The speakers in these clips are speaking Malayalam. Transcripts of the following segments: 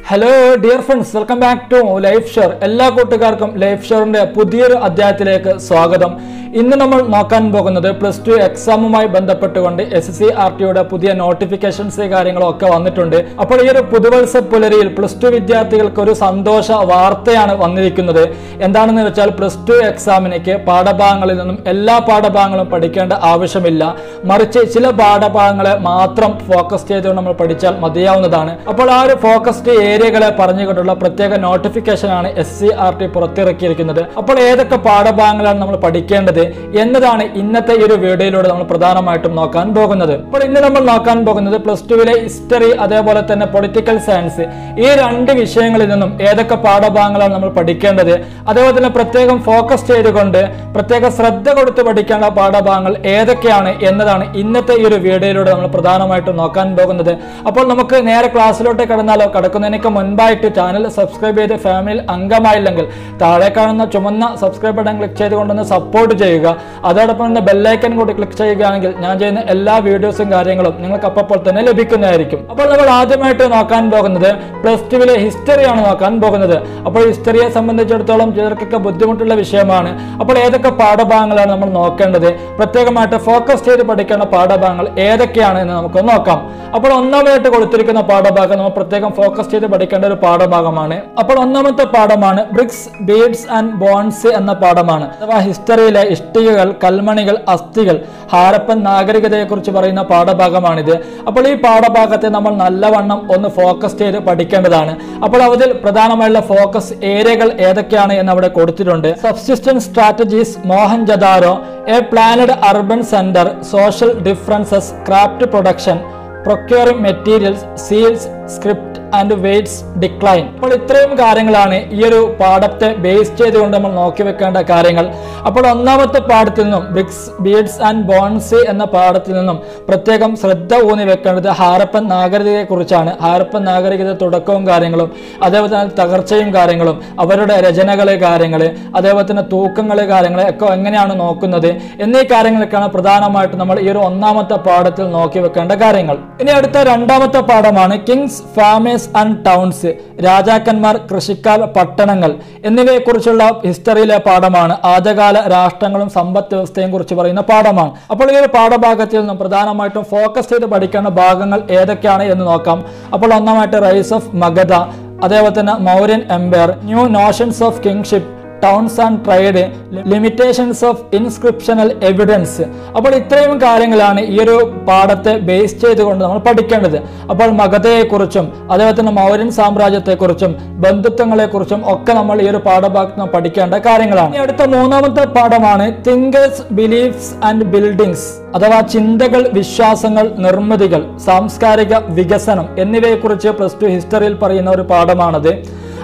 Hello dear friends, welcome back to life share. എല്ലാ കൂട്ടുകാർക്കും ലൈഫ് ഷെയറിന്റെ പുതിയൊരു അധ്യായത്തിലേക്ക് സ്വാഗതം. ഇന്ന് നമ്മൾ നോക്കാൻ പോകുന്നത് +2 എക്സാമുമായി ബന്ധപ്പെട്ടുകൊണ്ട് SSC-RTയുടെ പുതിയ നോട്ടിഫിക്കേഷൻസ് കാര്യങ്ങളും ഒക്കെ വന്നിട്ടുണ്ട്. അപ്പോൾ ഈ ഒരു പുതുവത്സ പുലരിയിൽ +2 വിദ്യാർത്ഥികൾക്ക് ഒരു സന്തോഷ വാർത്തയാണ് വന്നിരിക്കുന്നത്. എന്താണെന്ന് വെച്ചാൽ +2 എക്സാമിനേക്ക് പാഠഭാഗങ്ങളിൽ നിന്നും എല്ലാ പാഠഭാഗങ്ങളും പഠിക്കേണ്ട ആവശ്യമില്ല, മറിച്ച് ചില പാഠഭാഗങ്ങളെ മാത്രം ഫോക്കസ് ചെയ്തുകൊണ്ട് നമ്മൾ പഠിച്ചാൽ മതിയാവുന്നതാണ്. അപ്പോൾ ആ ഒരു ഫോക്കസ്ഡ് ഏരിയകളെ പറഞ്ഞുകൊണ്ടുള്ള പ്രത്യേക നോട്ടിഫിക്കേഷൻ ആണ് SSC-RT പുറത്തിറക്കിയിരിക്കുന്നത്. അപ്പോൾ ഏതൊക്കെ പാഠഭാഗങ്ങളാണ് നമ്മൾ പഠിക്കേണ്ടത് എന്നതാണ് ഇന്നത്തെ ഈ ഒരു വീഡിയോയിലൂടെ നമ്മൾ പ്രധാനമായിട്ടും നോക്കാൻ പോകുന്നത്. അപ്പോൾ ഇന്ന് നമ്മൾ നോക്കാൻ പോകുന്നത് +2 ഹിസ്റ്ററി അതേപോലെ തന്നെ പൊളിറ്റിക്കൽ സയൻസ് ഈ രണ്ട് വിഷയങ്ങളിൽ നിന്നും ഏതൊക്കെ പാഠഭാഗങ്ങളാണ് നമ്മൾ പഠിക്കേണ്ടത്, അതേപോലെ തന്നെ പ്രത്യേകം ഫോക്കസ് ചെയ്തുകൊണ്ട് പ്രത്യേക ശ്രദ്ധ കൊടുത്ത് പഠിക്കേണ്ട പാഠഭാഗങ്ങൾ ഏതൊക്കെയാണ് എന്നതാണ് ഇന്നത്തെ ഈ ഒരു വീഡിയോയിലൂടെ നമ്മൾ പ്രധാനമായിട്ടും നോക്കാൻ പോകുന്നത്. അപ്പോൾ നമുക്ക് നേരെ ക്ലാസ്സിലോട്ട് കടക്കുന്നതിനേക്ക് മുൻപായിട്ട് ചാനൽ സബ്സ്ക്രൈബ് ചെയ്ത് ഫാമിലിയിൽ അംഗമായില്ലെങ്കിൽ താഴെ കാണുന്ന ചുമന്ന സബ്സ്ക്രൈബ് ബട്ടൺ ക്ലിക്ക് ചെയ്തുകൊണ്ടൊന്ന് സപ്പോർട്ട് ചെയ്യുക. അതോടൊപ്പം തന്നെ ബെല്ലൈക്കൻ കൂടി ക്ലിക്ക് ചെയ്യുകയാണെങ്കിൽ ഞാൻ ചെയ്യുന്ന എല്ലാ വീഡിയോസും കാര്യങ്ങളും നിങ്ങൾക്ക് അപ്പോൾ തന്നെ ലഭിക്കുന്നതായിരിക്കും. അപ്പോൾ നമ്മൾ ആദ്യമായിട്ട് നോക്കാൻ പോകുന്നത് +2 ഹിസ്റ്ററിയാണ് നോക്കാൻ പോകുന്നത്. അപ്പോൾ ഹിസ്റ്ററിയെ സംബന്ധിച്ചിടത്തോളം ചിലർക്കൊക്കെ ബുദ്ധിമുട്ടുള്ള വിഷയമാണ്. അപ്പോൾ ഏതൊക്കെ പാഠഭാഗങ്ങളാണ് നമ്മൾ നോക്കേണ്ടത്, പ്രത്യേകമായിട്ട് ഫോക്കസ് ചെയ്ത് പഠിക്കേണ്ട പാഠഭാഗങ്ങൾ ഏതൊക്കെയാണ് എന്ന് നമുക്ക് നോക്കാം. അപ്പോൾ ഒന്നാമതായിട്ട് കൊടുത്തിരിക്കുന്ന പാഠഭാഗം നമ്മൾ പ്രത്യേകം ഫോക്കസ് ചെയ്ത് പഠിക്കേണ്ട ഒരു പാഠഭാഗമാണ്. അപ്പോൾ ഒന്നാമത്തെ പാഠമാണ് ബ്രിക്സ്, ബീഡ്സ് ആൻഡ് ബോൺസ് എന്ന പാഠമാണ്. അഥവാ ഹിസ്റ്ററിയിലെ ഇഷ്ടികകൾ, കൽമണികൾ, അസ്ഥികൾ, ഹാരപ്പൻ നാഗരികതയെ കുറിച്ച് പറയുന്ന പാഠഭാഗമാണിത്. അപ്പോൾ ഈ പാഠഭാഗത്തെ നമ്മൾ നല്ലവണ്ണം ഒന്ന് ഫോക്കസ് ചെയ്ത് പഠിക്കേണ്ടതാണ്. അപ്പോൾ അതിൽ പ്രധാനമായുള്ള ഫോക്കസ് ഏരിയകൾ ഏതൊക്കെയാണ് എന്ന് അവിടെ കൊടുത്തിട്ടുണ്ട്. Subsistence strategies, Mohenjo-daro, A planned urban centre, social differences, craft production, procuring materials, seals, script and weights decline. അപ്പോൾ ഇത്രയും കാര്യങ്ങളാണ് ഈ ഒരു പാഠത്തെ ബേസ് ചെയ്തുകൊണ്ട് നമ്മൾ നോക്കി വെക്കേണ്ട കാര്യങ്ങൾ. അപ്പോൾ ഒന്നാമത്തെ പാഠത്തിൽ നിന്നും ബ്രിക്സ്, ബീഡ്സ് ആൻഡ് ബോൺസ് എന്ന പാഠത്തിൽ നിന്നും പ്രത്യേകം ശ്രദ്ധ ഊന്നി വെക്കേണ്ടത് ഹാരപ്പൻ നാഗരികതയെ കുറിച്ചാണ്. ഹാരപ്പൻ നാഗരികത തുടക്കവും കാര്യങ്ങളും, അതേപോലെ തന്നെ തകർച്ചയും കാര്യങ്ങളും, അവരുടെ രചനകളെ കാര്യങ്ങള്, അതേപോലെ തന്നെ തൂക്കങ്ങളെ കാര്യങ്ങളെ ഒക്കെ എങ്ങനെയാണ് നോക്കുന്നത് എന്നീ കാര്യങ്ങളൊക്കെയാണ് പ്രധാനമായിട്ട് നമ്മൾ ഈ ഒരു ഒന്നാമത്തെ പാഠത്തിൽ നോക്കി വെക്കേണ്ട കാര്യങ്ങൾ. ഇനി അടുത്ത രണ്ടാമത്തെ പാഠമാണ് കിങ്സ്, ഫാമേഴ്സ് ആൻഡ് ടൗൺസ്, രാജാക്കന്മാർ, കൃഷിക്കാർ, പട്ടണങ്ങൾ എന്നിവയെ കുറിച്ചുള്ള ഹിസ്റ്ററിയിലെ പാഠമാണ്. ആദ്യകാല രാഷ്ട്രങ്ങളും സമ്പദ് വ്യവസ്ഥയും കുറിച്ച് പറയുന്ന പാഠമാണ്. അപ്പോൾ ഈ ഒരു പാഠഭാഗത്തിൽ നിന്നും പ്രധാനമായിട്ടും ഫോക്കസ് ചെയ്ത് പഠിക്കേണ്ട ഭാഗങ്ങൾ ഏതൊക്കെയാണ് എന്ന് നോക്കാം. അപ്പോൾ ഒന്നാമത്തെ റൈസ് ഓഫ് മഗധ, അതേപോലെ തന്നെ Mauryan empire, new notions of kingship, towns and trade, limitations of inscriptional evidence. അപ്പോൾ ഇത്രയും കാര്യങ്ങളാണ് ഈ ഒരു പാഠത്തെ ബേസ് ചെയ്തുകൊണ്ട് നമ്മൾ പഠിക്കേണ്ടത്. അപ്പോൾ മഗധയെക്കുറിച്ചും അതേപോലെ തന്നെ മൗര്യൻ സാമ്രാജ്യത്തെക്കുറിച്ചും ബന്ധുത്വങ്ങളെക്കുറിച്ചും ഒക്കെ നമ്മൾ ഈ ഒരു പാഠഭാഗത്ത് പഠിക്കേണ്ട കാര്യങ്ങളാണ്. ഇനി അടുത്ത മൂന്നാമത്തെ പാഠമാണ് തിങ്കേഴ്സ്, ബിലീഫ്സ് ആൻഡ് ബിൽഡിങ്സ്, അഥവാ ചിന്തകൾ, വിശ്വാസങ്ങൾ, നിർമ്മിതികൾ, സാംസ്കാരിക വികസനം എന്നിവയെക്കുറിച്ച് +2 ഹിസ്റ്ററിയിൽ പറയുന്ന ഒരു പാഠമാണത്.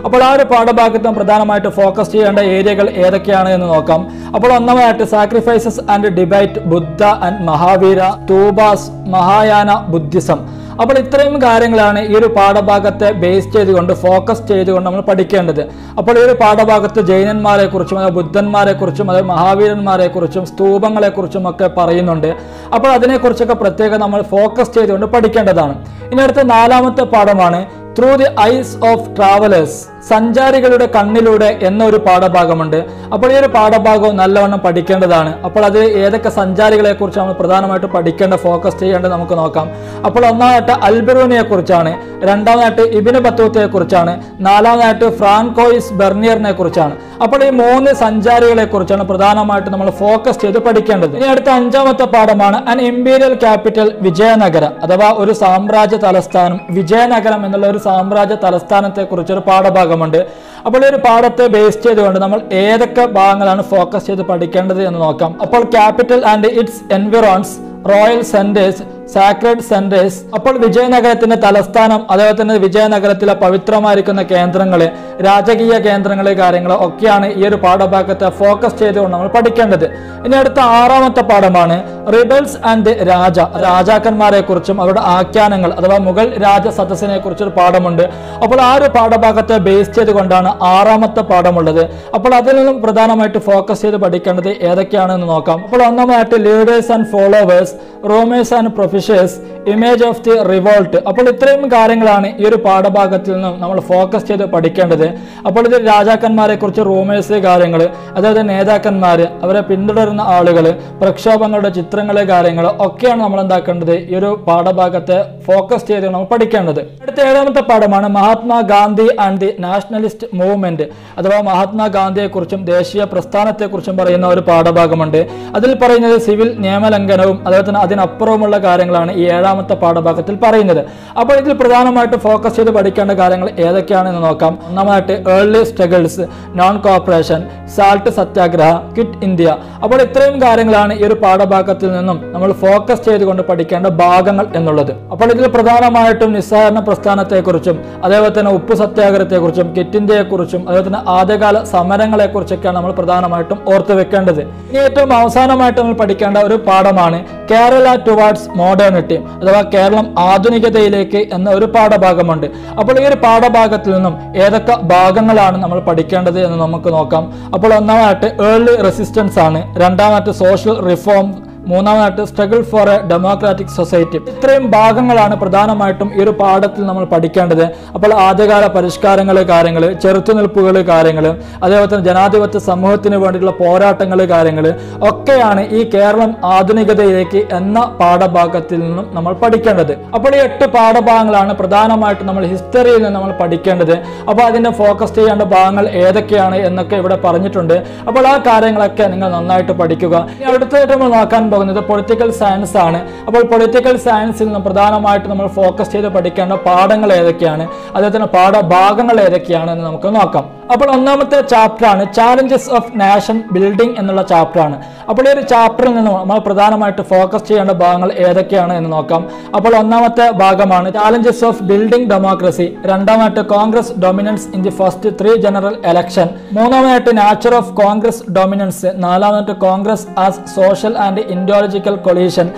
അപ്പോൾ ആ ഒരു പാഠഭാഗത്ത് പ്രധാനമായിട്ട് ഫോക്കസ് ചെയ്യേണ്ട ഏരിയകൾ ഏതൊക്കെയാണ് എന്ന് നോക്കാം. അപ്പോൾ ഒന്നാമതായിട്ട് sacrifices and debate, Buddha and Mahavira, stupas, Mahayana Buddhism. അപ്പോൾ ഇത്രയും കാര്യങ്ങളാണ് ഈ ഒരു പാഠഭാഗത്തെ ബേസ് ചെയ്തുകൊണ്ട് ഫോക്കസ് ചെയ്തുകൊണ്ട് നമ്മൾ പഠിക്കേണ്ടത്. അപ്പോൾ ഈ ഒരു പാഠഭാഗത്ത് ജൈനന്മാരെ കുറിച്ചും അതായത് ബുദ്ധന്മാരെ കുറിച്ചും അതായത് മഹാവീരന്മാരെ കുറിച്ചും സ്തൂപങ്ങളെ കുറിച്ചും ഒക്കെ പറയുന്നുണ്ട്. അപ്പോൾ അതിനെക്കുറിച്ചൊക്കെ പ്രത്യേകം നമ്മൾ ഫോക്കസ് ചെയ്തുകൊണ്ട് പഠിക്കേണ്ടതാണ്. ഇനി അടുത്ത നാലാമത്തെ പാഠമാണ് through the ice of travellers, സഞ്ചാരികളുടെ കണ്ണിലൂടെ എന്നൊരു പാഠഭാഗമുണ്ട്. അപ്പോൾ ഈ ഒരു പാഠഭാഗവും നല്ലവണ്ണം പഠിക്കേണ്ടതാണ്. അപ്പോൾ അത് ഏതൊക്കെ സഞ്ചാരികളെ കുറിച്ച് നമ്മൾ പ്രധാനമായിട്ട് പഠിക്കേണ്ട ഫോക്കസ് ചെയ്യേണ്ടത് നമുക്ക് നോക്കാം. അപ്പോൾ ഒന്നാമതായിട്ട് അൽബിറൂനിയെ കുറിച്ചാണ്, രണ്ടാമതായിട്ട് ഇബ്നു ബത്തൂത്തയെ കുറിച്ചാണ്, നാലാമതായിട്ട് ഫ്രാൻകോയിസ് ബെർണിയറിനെ കുറിച്ചാണ്. അപ്പോൾ ഈ 3 സഞ്ചാരികളെ കുറിച്ചാണ് പ്രധാനമായിട്ട് നമ്മൾ ഫോക്കസ് ചെയ്ത് പഠിക്കേണ്ടത്. ഇനി അടുത്ത അഞ്ചാമത്തെ പാഠമാണ് അൻ ഇംപീരിയൽ ക്യാപിറ്റൽ, വിജയനഗര, അഥവാ ഒരു സാമ്രാജ്യ തലസ്ഥാനം വിജയനഗരം എന്നുള്ള ഒരു സാമ്രാജ്യ തലസ്ഥാനത്തെ കുറിച്ചൊരു പാഠഭാഗമുണ്ട്. അപ്പോൾ ഈ ഒരു പാഠത്തെ ബേസ് ചെയ്തുകൊണ്ട് നമ്മൾ ഏതൊക്കെ ഭാഗങ്ങളാണ് ഫോക്കസ് ചെയ്ത് പഠിക്കേണ്ടത് എന്ന് നോക്കാം. അപ്പോൾ capital and its environs, royal centres, sacred centres. അപ്പോൾ വിജയനഗരത്തിന്റെ തലസ്ഥാനം, അതേപോലെ തന്നെ വിജയനഗരത്തിലെ പവിത്രമായിരിക്കുന്ന കേന്ദ്രങ്ങള്, രാജകീയ കേന്ദ്രങ്ങള്, കാര്യങ്ങൾ ഒക്കെയാണ് ഈ ഒരു പാഠഭാഗത്തെ ഫോക്കസ് ചെയ്തുകൊണ്ട് നമ്മൾ പഠിക്കേണ്ടത്. ഇനി അടുത്ത ആറാമത്തെ പാഠമാണ് റിബൽസ് ആൻഡ് ദി രാജ, രാജാക്കന്മാരെ കുറിച്ചും അവരുടെ ആഖ്യാനങ്ങൾ അഥവാ മുഗൾ രാജ സദസ്സിനെ കുറിച്ചൊരു പാഠമുണ്ട്. അപ്പോൾ ആ ഒരു പാഠഭാഗത്തെ ബേസ് ചെയ്തുകൊണ്ടാണ് 6ാമത്തെ പാഠമുള്ളത്. അപ്പോൾ അതിൽ നിന്നും പ്രധാനമായിട്ട് ഫോക്കസ് ചെയ്ത് പഠിക്കേണ്ടത് ഏതൊക്കെയാണെന്ന് നോക്കാം. അപ്പോൾ ഒന്നാമതായിട്ട് leaders and followers, rumours and prophecies, image of the revolt. അപ്പോൾ ഇത്രയും കാര്യങ്ങളാണ് ഈ ഒരു പാഠഭാഗത്തിൽ നിന്നും നമ്മൾ ഫോക്കസ് ചെയ്ത് പഠിക്കേണ്ടത്. അപ്പോൾ ഇത് രാജാക്കന്മാരെ കുറിച്ച്, റൂമേഴ്സ് കാര്യങ്ങൾ, അതായത് നേതാക്കന്മാര്, അവരെ പിന്തുടരുന്ന ആളുകൾ, പ്രക്ഷോഭങ്ങളുടെ ചിത്രങ്ങള് കാര്യങ്ങൾ ഒക്കെയാണ് നമ്മൾ എന്താക്കേണ്ടത് ഈ ഒരു പാഠഭാഗത്തെ ഫോക്കസ് ചെയ്ത് നമ്മൾ പഠിക്കേണ്ടത്. അടുത്ത 7ാമത്തെ പാഠമാണ് Mahatma Gandhi and the nationalist movement, അഥവാ മഹാത്മാഗാന്ധിയെ കുറിച്ചും ദേശീയ പ്രസ്ഥാനത്തെ കുറിച്ചും പറയുന്ന ഒരു പാഠഭാഗമുണ്ട്. അതിൽ പറയുന്നത് സിവിൽ നിയമലംഘനവും അതുപോലെ തന്നെ അതിനപ്പുറവുമുള്ള കാര്യങ്ങളാണ് ഈ 7ാമത്തെ പാഠഭാഗത്തിൽ പറയുന്നത്. അപ്പോൾ ഇതിൽ പ്രധാനമായിട്ട് ഫോക്കസ് ചെയ്ത് പഠിക്കേണ്ട കാര്യങ്ങൾ ഏതൊക്കെയാണെന്ന് നോക്കാം. ഒന്നാമതായിട്ട് early struggles, non cooperation, salt satyagraha, quit India. അപ്പോൾ ഇത്രയും കാര്യങ്ങളാണ് ഈ ഒരു പാഠഭാഗത്തിൽ നിന്നും നമ്മൾ ഫോക്കസ് ചെയ്തുകൊണ്ട് പഠിക്കേണ്ട ഭാഗങ്ങൾ എന്നുള്ളത്. അപ്പോൾ ഇതിൽ പ്രധാനമായിട്ടും നിസ്സഹകരണ പ്രസ്ഥാനത്തെക്കുറിച്ചും അതേപോലെ തന്നെ ഉപ്പു സത്യാഗ്രഹത്തെക്കുറിച്ചും ക്വിറ്റ് ഇന്ത്യയെക്കുറിച്ചും അതേപോലെ തന്നെ ആദ്യകാല സമരങ്ങളെ കുറിച്ചൊക്കെയാണ് നമ്മൾ പ്രധാനമായിട്ടും ഓർത്തു വെക്കേണ്ടത്. ഇനി ഏറ്റവും അവസാനമായിട്ട് നമ്മൾ പഠിക്കേണ്ട ഒരു പാഠമാണ് കേരള ടുവാർഡ്സ് മോഡേണിറ്റി, അഥവാ കേരളം ആധുനികതയിലേക്ക് എന്ന ഒരു പാഠഭാഗമുണ്ട്. അപ്പോൾ ഈ ഒരു പാഠഭാഗത്തിൽ നിന്നും ഏതൊക്കെ ഭാഗങ്ങളാണ് നമ്മൾ പഠിക്കേണ്ടത് എന്ന് നമുക്ക് നോക്കാം. അപ്പോൾ ഒന്നാമതായിട്ട് ഏർലി റെസിസ്റ്റൻസ് ആണ്, രണ്ടാമതായിട്ട് സോഷ്യൽ റിഫോം, മൂന്നാമതായിട്ട് struggle for A democratic society. ഇത്രയും ഭാഗങ്ങളാണ് പ്രധാനമായിട്ടും ഈ ഒരു പാഠത്തിൽ നമ്മൾ പഠിക്കേണ്ടത്. അപ്പോൾ ആദ്യകാല പരിഷ്കാരങ്ങൾ കാര്യങ്ങൾ, ചെറുത്തുനിൽപ്പുകൾ കാര്യങ്ങൾ, അതേപോലെ തന്നെ ജനാധിപത്യ സമൂഹത്തിന് വേണ്ടിയിട്ടുള്ള പോരാട്ടങ്ങൾ കാര്യങ്ങൾ ഒക്കെയാണ് ഈ കേരളം ആധുനികതയിലേക്ക് എന്ന പാഠഭാഗത്തിൽ നിന്നും നമ്മൾ പഠിക്കേണ്ടത്. അപ്പോൾ ഈ 8 പാഠഭാഗങ്ങളാണ് പ്രധാനമായിട്ടും നമ്മൾ ഹിസ്റ്ററിയിൽ നിന്ന് നമ്മൾ പഠിക്കേണ്ടത്. അപ്പോൾ അതിന്റെ ഫോക്കസ് ചെയ്യേണ്ട ഭാഗങ്ങൾ ഏതൊക്കെയാണ് എന്നൊക്കെ ഇവിടെ പറഞ്ഞിട്ടുണ്ട്. അപ്പോൾ ആ കാര്യങ്ങളൊക്കെ നിങ്ങൾ നന്നായിട്ട് പഠിക്കുക. അടുത്തതായിട്ട് നമ്മൾ നോക്കാൻ പോകുന്നത് പൊളിറ്റിക്കൽ സയൻസ് ആണ്. അപ്പോൾ പൊളിറ്റിക്കൽ സയൻസിൽ നിന്ന് പ്രധാനമായിട്ട് നമ്മൾ ഫോക്കസ് ചെയ്ത് പഠിക്കേണ്ട പാഠങ്ങൾ ഏതൊക്കെയാണ്, അതേപോലെ തന്നെ പാഠഭാഗങ്ങൾ ഏതൊക്കെയാണ് എന്ന് നമുക്ക് നോക്കാം. അപ്പോൾ ഒന്നാമത്തെ ചാപ്റ്റർ ആണ് ചാലഞ്ചസ് ഓഫ് നാഷൻ ബിൽഡിംഗ് എന്നുള്ള ചാപ്റ്റർ ആണ്. അപ്പോൾ ഈ ഒരു ചാപ്റ്ററിൽ നിന്ന് നമ്മൾ പ്രധാനമായിട്ട് ഫോക്കസ് ചെയ്യേണ്ട ഭാഗങ്ങൾ ഏതൊക്കെയാണ് എന്ന് നോക്കാം. അപ്പോൾ ഒന്നാമത്തെ ഭാഗമാണ് ചാലഞ്ചസ് ഓഫ് ബിൽഡിംഗ് ഡെമോക്രസി, രണ്ടാമതായിട്ട് Congress dominance in the first 3 general election, മൂന്നാമതായിട്ട് നാച്ചർ ഓഫ് കോൺഗ്രസ് ഡൊമിനൻസ്, നാലാമതായിട്ട് Congress as social and ideological coalition,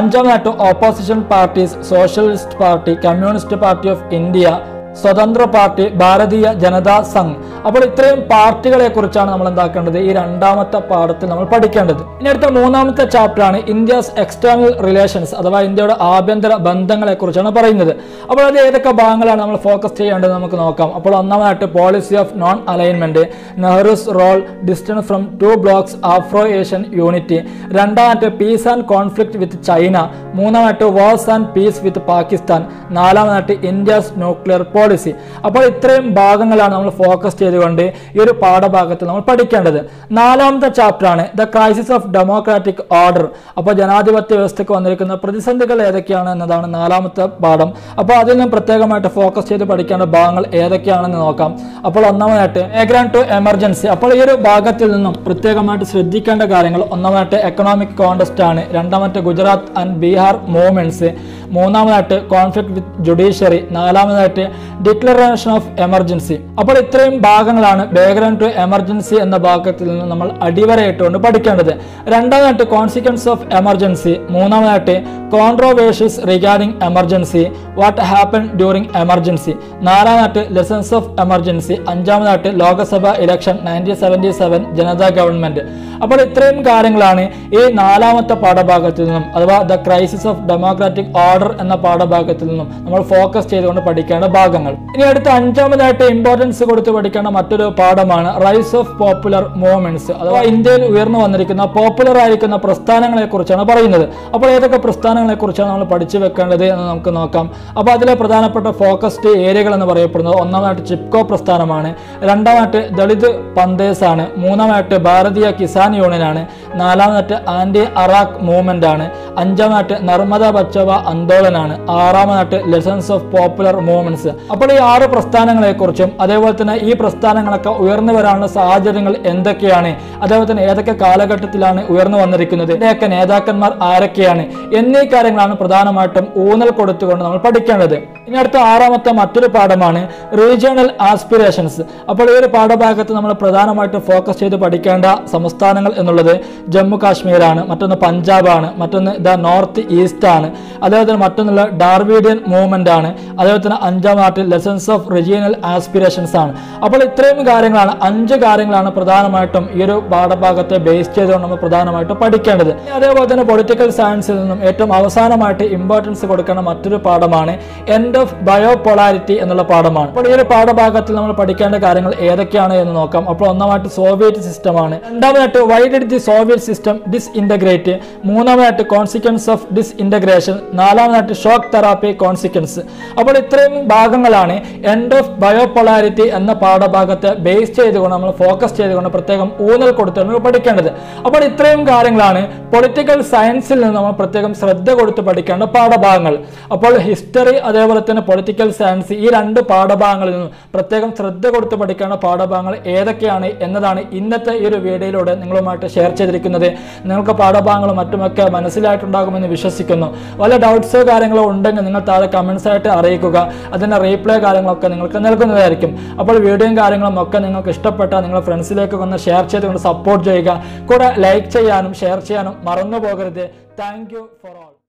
അഞ്ചാമതായിട്ട് opposition parties, socialist party, communist party of India, Swatantra party, Bharatiya Janata Sangh. അപ്പോൾ ഇത്രയും പാർട്ടികളെ കുറിച്ചാണ് നമ്മൾ എന്താക്കേണ്ടത് ഈ 2ാമത്തെ പാഠത്തിൽ നമ്മൾ പഠിക്കേണ്ടത്. ഇനി അടുത്ത 3ാമത്തെ ചാപ്റ്റർ ആണ് ഇന്ത്യസ് എക്സ്റ്റേണൽ റിലേഷൻസ്, അഥവാ ഇന്ത്യയുടെ ആഭ്യന്തര ബന്ധങ്ങളെ കുറിച്ചാണ് പറയുന്നത്. അപ്പോൾ അത് ഏതൊക്കെ ഭാഗങ്ങളാണ് നമ്മൾ ഫോക്കസ് ചെയ്യേണ്ടത് നമുക്ക് നോക്കാം. അപ്പോൾ ഒന്നാമതായിട്ട് policy of non alignment, Nehru's role, distance from 2 blocs, Afro Asian unity, രണ്ടാമത്തെ peace and conflict with China, മൂന്നാമത്തെ wars and peace with Pakistan, നാലാമതായിട്ട് ഇന്ത്യസ് ന്യൂക്ലിയർ പോളിസി. അപ്പോൾ ഇത്രയും ഭാഗങ്ങളാണ് നമ്മൾ ഫോക്കസ് ചെയ്തുകൊണ്ട് ഈ ഒരു പാഠഭാഗത്തിൽ നമ്മൾ പഠിക്കേണ്ടത്. 4ാമത്തെ ചാപ്റ്റർ ആണ് the crisis of democratic order. അപ്പോൾ ജനാധിപത്യ വ്യവസ്ഥയ്ക്ക് വന്നിരിക്കുന്ന പ്രതിസന്ധികൾ ഏതൊക്കെയാണ് എന്നതാണ് 4ാമത്തെ പാഠം. അപ്പോൾ അതിൽ നിന്നും പ്രത്യേകമായിട്ട് ഫോക്കസ് ചെയ്ത് പഠിക്കേണ്ട ഭാഗങ്ങൾ ഏതൊക്കെയാണെന്ന് നോക്കാം. അപ്പോൾ ഒന്നാമതായിട്ട് മൈഗ്രന്റ് ടു എമർജൻസി. അപ്പോൾ ഈ ഒരു ഭാഗത്തിൽ നിന്നും പ്രത്യേകമായിട്ട് ശ്രദ്ധിക്കേണ്ട കാര്യങ്ങൾ ഒന്നാമതായിട്ട് എക്കണോമിക് കോണ്ടസ്റ്റ് ആണ്, രണ്ടാമത്തെ ഗുജറാത്ത് ആൻഡ് ബീഹാർ മൂവ്മെന്റ്സ്, മൂന്നാമതായിട്ട് കോൺഫ്ലിക്ട് വിത്ത് ജുഡീഷ്യറി, നാലാമതായിട്ട് ഡിക്ലറേഷൻ ഓഫ് എമർജൻസി. അപ്പോൾ ഇത്രയും ഭാഗങ്ങളാണ് മൈഗ്രന്റ് ടു എമർജൻസി എന്ന ഭാഗത്തിൽ നിന്ന് നമ്മൾ അടിവരയിട്ടുകൊണ്ട് പഠിക്കേണ്ടത്. രണ്ടാമതായിട്ട് കോൺസിക്വൻസ് ഓഫ് എമർജൻസി, മൂന്നാമതായിട്ട് controversies regarding emergency, what happen during emergency, നാലാമതായിട്ട് ലെസൺസ് ഓഫ് എമർജൻസി, അഞ്ചാമതായിട്ട് ലോകസഭ ഇലക്ഷൻ 1977 ജനതാ ഗവൺമെന്റ്. അപ്പോൾ ഇത്രയും കാര്യങ്ങളാണ് ഈ 4ാമത്തെ പാഠഭാഗത്തിൽ നിന്നും അഥവാ the crisis of democratic order എന്ന പാഠഭാഗത്തിൽ നിന്നും നമ്മൾ ഫോക്കസ് ചെയ്തുകൊണ്ട് പഠിക്കേണ്ട ഭാഗങ്ങൾ. ഇനി അടുത്ത 5ാമതായിട്ട് ഇമ്പോർട്ടൻസ് കൊടുത്ത് പഠിക്കേണ്ട മറ്റൊരു പാഠമാണ് റൈസ് ഓഫ് പോപ്പുലർ മൂവ്മെന്റ്സ്, അഥവാ ഇന്ത്യയിൽ ഉയർന്നു വന്നിരിക്കുന്ന പോപ്പുലർ ആയിരിക്കുന്ന പ്രസ്ഥാനങ്ങളെ കുറിച്ചാണ് പറയുന്നത്. അപ്പോൾ ഏതൊക്കെ പ്രസ്ഥാനങ്ങളെ കുറിച്ചാണ് നമ്മൾ പഠിച്ചു വെക്കേണ്ടത് എന്ന് നമുക്ക് നോക്കാം. അപ്പോൾ അതിലെ പ്രധാനപ്പെട്ട ഫോക്കസ്ഡ് ഏരിയകൾ എന്ന് പറയപ്പെടുന്നത് ഒന്നാമതായിട്ട് ചിപ്കോ പ്രസ്ഥാനമാണ്, രണ്ടാമതായിട്ട് ദളിത് പന്തേഴ്സ് ആണ്, മൂന്നാമതായിട്ട് ഭാരതീയ കിസാൻ യൂണിയൻ ആണ്, നാലാമതായിട്ട് ആന്റി അറാഖ് മൂവ്മെന്റ് ആണ്, അഞ്ചാമതായിട്ട് നർമ്മദ ബച്ചാവ ആന്തോളനാണ്, ആറാമതായിട്ട് ലെസൺസ് ഓഫ് പോപ്പുലർ മൂവ്മെന്റ്സ്. അപ്പോൾ ഈ 6 പ്രസ്ഥാനങ്ങളെ കുറിച്ചും അതേപോലെ തന്നെ ഈ പ്രസ്ഥാനങ്ങളൊക്കെ ഉയർന്നു വരാനുള്ള സാഹചര്യങ്ങൾ എന്തൊക്കെയാണ്, അതേപോലെ തന്നെ ഏതൊക്കെ കാലഘട്ടത്തിലാണ് ഉയർന്നു വന്നിരിക്കുന്നത്, ഇതിന്റെയൊക്കെ നേതാക്കന്മാർ ആരൊക്കെയാണ് എന്നീ എന്നീ കാര്യങ്ങളാണ് പ്രധാനമായിട്ടും ഊന്നൽ കൊടുത്തുകൊണ്ട് നമ്മൾ പഠിക്കേണ്ടത്. ഇനി അടുത്ത ആറാമത്തെ മറ്റൊരു പാഠമാണ് റീജിയണൽ ആസ്പിറേഷൻസ്. അപ്പോൾ ഈ ഒരു പാഠഭാഗത്ത് നമ്മൾ പ്രധാനമായിട്ടും ഫോക്കസ് ചെയ്ത് പഠിക്കേണ്ട സംസ്ഥാനങ്ങൾ എന്നുള്ളത് ജമ്മു കാശ്മീരാണ്, മറ്റൊന്ന് പഞ്ചാബാണ്, മറ്റൊന്ന് നോർത്ത് ഈസ്റ്റ് ആണ്, അതേപോലെ തന്നെ മറ്റൊന്നുള്ള ഡാർവീഡിയൻ മൂവ്മെന്റ് ആണ്, അതേപോലെ തന്നെ അഞ്ചാമത്തെ ലെസൺസ് ഓഫ് റീജിയണൽ ആസ്പിറേഷൻസ് ആണ്. അപ്പോൾ ഇത്രയും കാര്യങ്ങളാണ്, 5 കാര്യങ്ങളാണ് പ്രധാനമായിട്ടും ഈ ഒരു പാഠഭാഗത്തെ ബേസ് ചെയ്തുകൊണ്ട് നമ്മൾ പ്രധാനമായിട്ടും പഠിക്കേണ്ടത്. അതേപോലെ തന്നെ പൊളിറ്റിക്കൽ സയൻസിൽ നിന്നും ഏറ്റവും അവസാനമായിട്ട് ഇമ്പോർട്ടൻസ് കൊടുക്കുന്ന മറ്റൊരു പാഠമാണ് എൻഡ് ഓഫ് ബയോപോളാരിറ്റി എന്നുള്ള പാഠമാണ്. അപ്പോൾ ഈ ഒരു പാഠഭാഗത്തിൽ നമ്മൾ പഠിക്കേണ്ട കാര്യങ്ങൾ ഏതൊക്കെയാണ് എന്ന് നോക്കാം. അപ്പോൾ ഒന്നാമതായിട്ട് സോവിയറ്റ് സിസ്റ്റം ആണ്, രണ്ടാമതായിട്ട് why did the Soviet system disintegrate, മൂന്നാമതായിട്ട് കോൺസിക്വൻസ് ഓഫ് ഡിസ്ഇന്റഗ്രേഷൻ, നാലാമതായിട്ട് ഷോക്ക് തെറാപ്പി കോൺസിക്വൻസ്. അപ്പോൾ ഇത്രയും ഭാഗങ്ങളാണ് എൻഡ് ഓഫ് ബയോപോളാരിറ്റി എന്ന പാഠഭാഗത്തെ ബേസ് ചെയ്തുകൊണ്ട് നമ്മൾ ഫോക്കസ് ചെയ്തുകൊണ്ട് പ്രത്യേകം ഊന്നൽ കൊടുത്ത് നമ്മൾ പഠിക്കേണ്ടത്. അപ്പോൾ ഇത്രയും കാര്യങ്ങളാണ് പൊളിറ്റിക്കൽ സയൻസിൽ നിന്ന് നമ്മൾ പ്രത്യേകം ശ്രദ്ധ കൊടുത്ത് പഠിക്കേണ്ട പാഠഭാഗങ്ങൾ. അപ്പോൾ ഹിസ്റ്ററി അതേപോലെ തന്നെ പൊളിറ്റിക്കൽ സയൻസ് ഈ 2 പാഠഭാഗങ്ങളിൽ നിന്നും പ്രത്യേകം ശ്രദ്ധ കൊടുത്ത് പഠിക്കേണ്ട പാഠഭാഗങ്ങൾ ഏതൊക്കെയാണ് എന്നതാണ് ഇന്നത്തെ ഈ ഒരു വീഡിയോയിലൂടെ നിങ്ങളുമായിട്ട് ഷെയർ ചെയ്തിരിക്കുന്നത്. നിങ്ങൾക്ക് പാഠഭാഗങ്ങളും മറ്റുമൊക്കെ മനസ്സിലായിട്ടുണ്ടാകുമെന്ന് വിശ്വസിക്കുന്നു. വല്ല ഡൗട്ട്സോ കാര്യങ്ങളോ ഉണ്ടെങ്കിൽ നിങ്ങൾ താഴെ കമന്റ്സ് ആയിട്ട് അറിയിക്കുക. അതിന്റെ റീപ്ലൈ കാര്യങ്ങളൊക്കെ നിങ്ങൾക്ക് നൽകുന്നതായിരിക്കും. അപ്പോൾ വീഡിയോയും കാര്യങ്ങളും ഒക്കെ നിങ്ങൾക്ക് ഇഷ്ടപ്പെട്ടാൽ നിങ്ങളുടെ ഫ്രണ്ട്സിലേക്ക് ഒന്ന് ഷെയർ ചെയ്തുകൊണ്ട് സപ്പോർട്ട് ചെയ്യുക. കൂടെ ലൈക്ക് ചെയ്യാനും ഷെയർ ചെയ്യാനും മറന്നു പോകരുത്. Thank you for all.